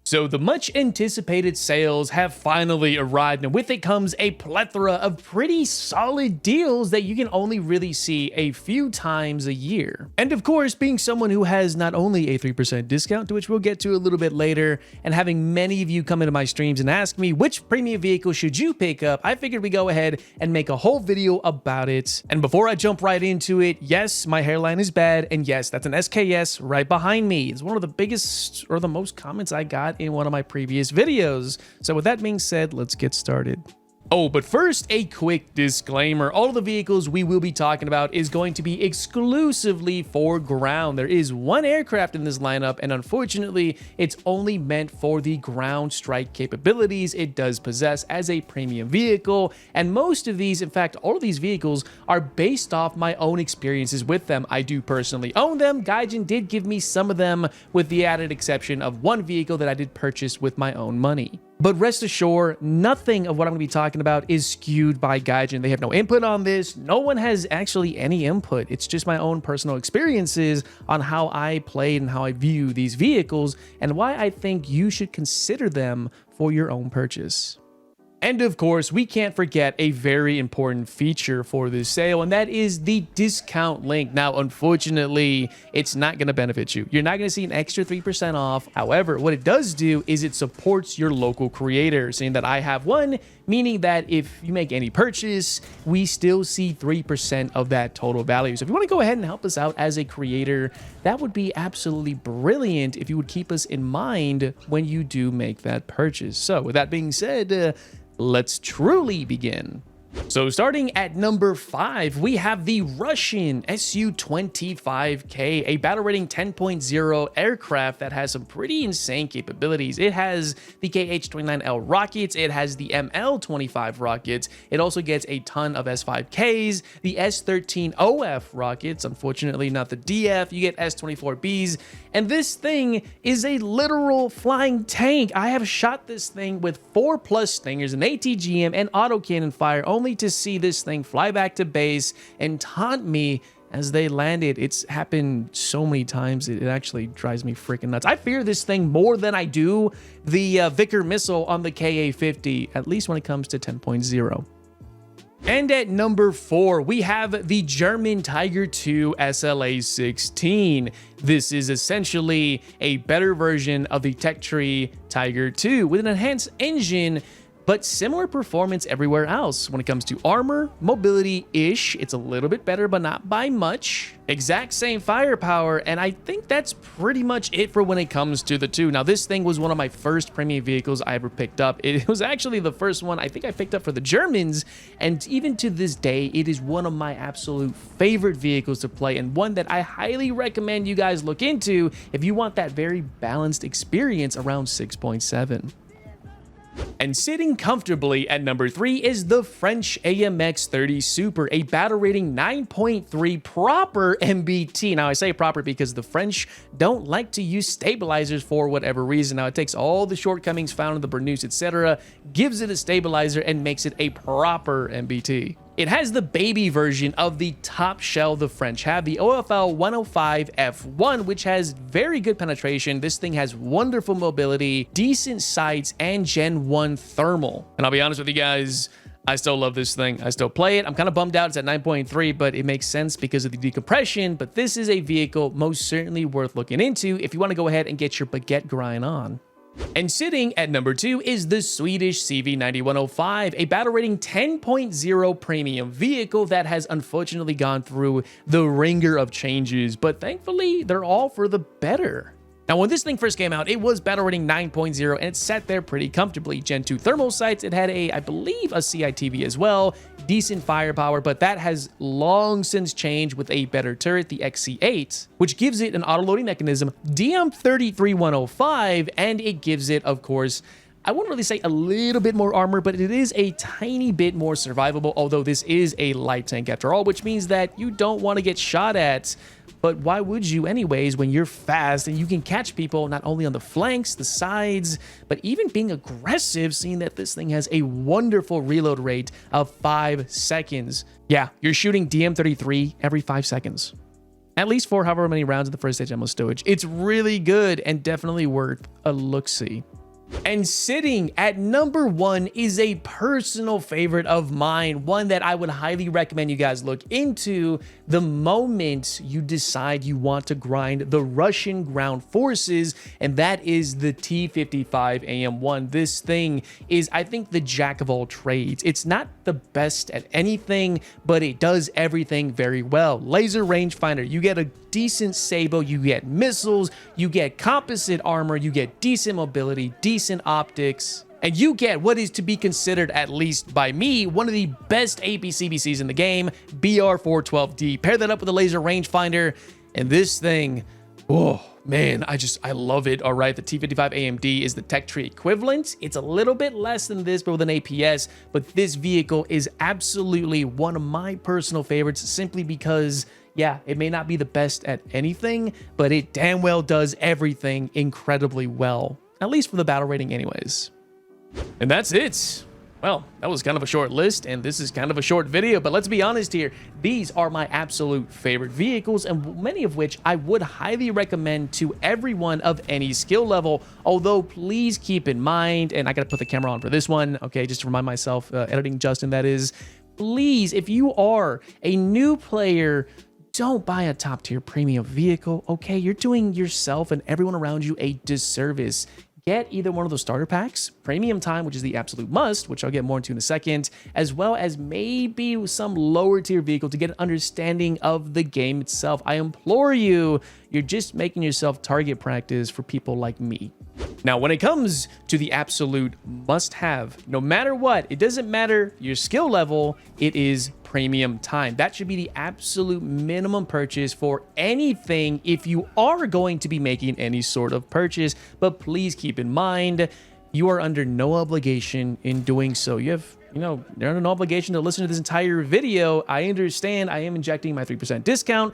So the much anticipated sales have finally arrived, and with it comes a plethora of pretty solid deals that you can only really see a few times a year. And of course, being someone who has not only a 3% discount, to which we'll get to a little bit later, and having many of you come into my streams and ask me which premium vehicle should you pick up, I figured we go ahead and make a whole video about it. And before I jump right into it, yes, my hairline is bad, and yes, that's an SKS right behind me. It's one of the biggest or the most comments I got in one of my previous videos. So with that being said, let's get started. Oh, but first, a quick disclaimer. All of the vehicles we will be talking about is going to be exclusively for ground. There is one aircraft in this lineup, and unfortunately, it's only meant for the ground strike capabilities it does possess as a premium vehicle. And most of these, in fact, all of these vehicles are based off my own experiences with them. I do personally own them. Gaijin did give me some of them, with the added exception of one vehicle that I did purchase with my own money. But rest assured, nothing of what I'm going to be talking about is skewed by Gaijin. They have no input on this. No one has actually any input. It's just my own personal experiences on how I played and how I view these vehicles and why I think you should consider them for your own purchase. And of course, we can't forget a very important feature for this sale, and that is the discount link. Now, unfortunately, it's not going to benefit you. You're not going to see an extra 3% off. However, what it does do is it supports your local creator, saying that I have one, meaning that if you make any purchase, we still see 3% of that total value. So if you want to go ahead and help us out as a creator, that would be absolutely brilliant if you would keep us in mind when you do make that purchase. So with that being said, let's truly begin. So starting at number 5, we have the Russian Su-25K, a battle rating 10.0 aircraft that has some pretty insane capabilities. It has the KH-29L rockets, it has the ML-25 rockets, it also gets a ton of S5Ks, the S-13OF rockets, unfortunately not the DF, you get S-24Bs, and this thing is a literal flying tank. I have shot this thing with 4+ Stingers, an ATGM, and autocannon fire, only to see this thing fly back to base and taunt me as they landed. It's happened so many times, it actually drives me freaking nuts. I fear this thing more than I do the Vickers missile on the KA-50, at least when it comes to 10.0. And at number 4, we have the German Tiger II SLA 16. This is essentially a better version of the Tech Tree Tiger II with an enhanced engine, but similar performance everywhere else. When it comes to armor, mobility-ish, it's a little bit better, but not by much. Exact same firepower, and I think that's pretty much it for when it comes to the two. Now, this thing was one of my first premium vehicles I ever picked up. It was actually the first one I think I picked up for the Germans, and even to this day, it is one of my absolute favorite vehicles to play, and one that I highly recommend you guys look into if you want that very balanced experience around 6.7. And sitting comfortably at number 3 is the French AMX 30 Super, a battle rating 9.3 proper MBT. Now, I say proper because the French don't like to use stabilizers for whatever reason. Now, it takes all the shortcomings found in the Bernus, etc., gives it a stabilizer, and makes it a proper MBT. It has the baby version of the top shell the French have, the OFL 105 F1, which has very good penetration. This thing has wonderful mobility, decent sights, and Gen 1 thermal. And I'll be honest with you guys, I still love this thing. I still play it. I'm kind of bummed out it's at 9.3, but it makes sense because of the decompression. But this is a vehicle most certainly worth looking into if you want to go ahead and get your baguette grind on. And sitting at number 2 is the Swedish CV 9105, a battle rating 10.0 premium vehicle that has unfortunately gone through the ringer of changes, but thankfully they're all for the better. Now, when this thing first came out, it was battle rating 9.0, and it sat there pretty comfortably. Gen 2 thermal sights, it had I believe, a CITV as well, decent firepower, but that has long since changed with a better turret, the XC8, which gives it an auto-loading mechanism, DM33105, and it gives it, of course, I wouldn't really say a little bit more armor, but it is a tiny bit more survivable, although this is a light tank after all, which means that you don't want to get shot at. But why would you anyways when you're fast and you can catch people not only on the flanks, the sides, but even being aggressive, seeing that this thing has a wonderful reload rate of 5 seconds. Yeah, you're shooting DM33 every 5 seconds. At least for however many rounds in the first stage ammo stowage. It's really good and definitely worth a look-see. And sitting at number 1 is a personal favorite of mine, one that I would highly recommend you guys look into the moment you decide you want to grind the Russian ground forces, and that is the T55AM1. This thing is, I think, the jack of all trades. It's not the best at anything, but it does everything very well. Laser rangefinder, you get a decent sabo, you get missiles, you get composite armor, you get decent mobility, decent optics, and you get what is to be considered, at least by me, one of the best APCBCs in the game, BR412D. Pair that up with a laser rangefinder, and this thing, oh man, I love it. All right, the T55 AMD is the tech tree equivalent. It's a little bit less than this, but with an APS, but this vehicle is absolutely one of my personal favorites, simply because, yeah, it may not be the best at anything, but it damn well does everything incredibly well, at least for the battle rating anyways. And that's it. Well, that was kind of a short list, and this is kind of a short video, but let's be honest here. These are my absolute favorite vehicles, and many of which I would highly recommend to everyone of any skill level. Although, please keep in mind, and I gotta put the camera on for this one, okay, just to remind myself, editing Justin, that is, please, if you are a new player, don't buy a top tier premium vehicle, okay? You're doing yourself and everyone around you a disservice. Get either one of those starter packs, premium time, which is the absolute must, which I'll get more into in a second, as well as maybe some lower tier vehicle to get an understanding of the game itself. I implore you, you're just making yourself target practice for people like me. Now, when it comes to the absolute must-have, no matter what, it doesn't matter your skill level, it is premium time. That should be the absolute minimum purchase for anything if you are going to be making any sort of purchase. But please keep in mind, you are under no obligation in doing so. You're under no obligation to listen to this entire video. I understand I am injecting my 3% discount,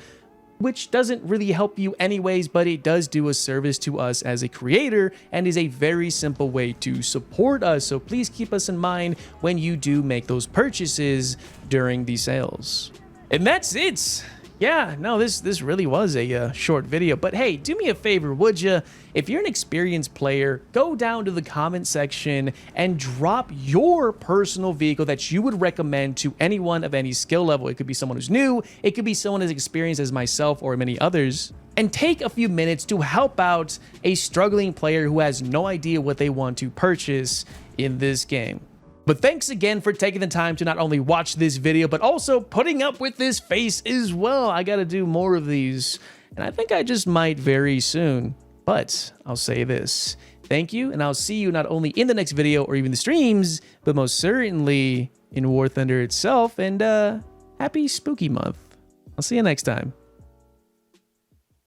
which doesn't really help you anyways, but it does do a service to us as a creator and is a very simple way to support us. So please keep us in mind when you do make those purchases during the sales. And that's it. Yeah, no, this really was a short video, but hey, do me a favor, would you? If you're an experienced player, go down to the comment section and drop your personal vehicle that you would recommend to anyone of any skill level. It could be someone who's new, it could be someone as experienced as myself or many others. And take a few minutes to help out a struggling player who has no idea what they want to purchase in this game. But thanks again for taking the time to not only watch this video, but also putting up with this face as well. I gotta do more of these, and I think I just might very soon. But I'll say this, thank you, and I'll see you not only in the next video or even the streams, but most certainly in War Thunder itself, and happy spooky month. I'll see you next time.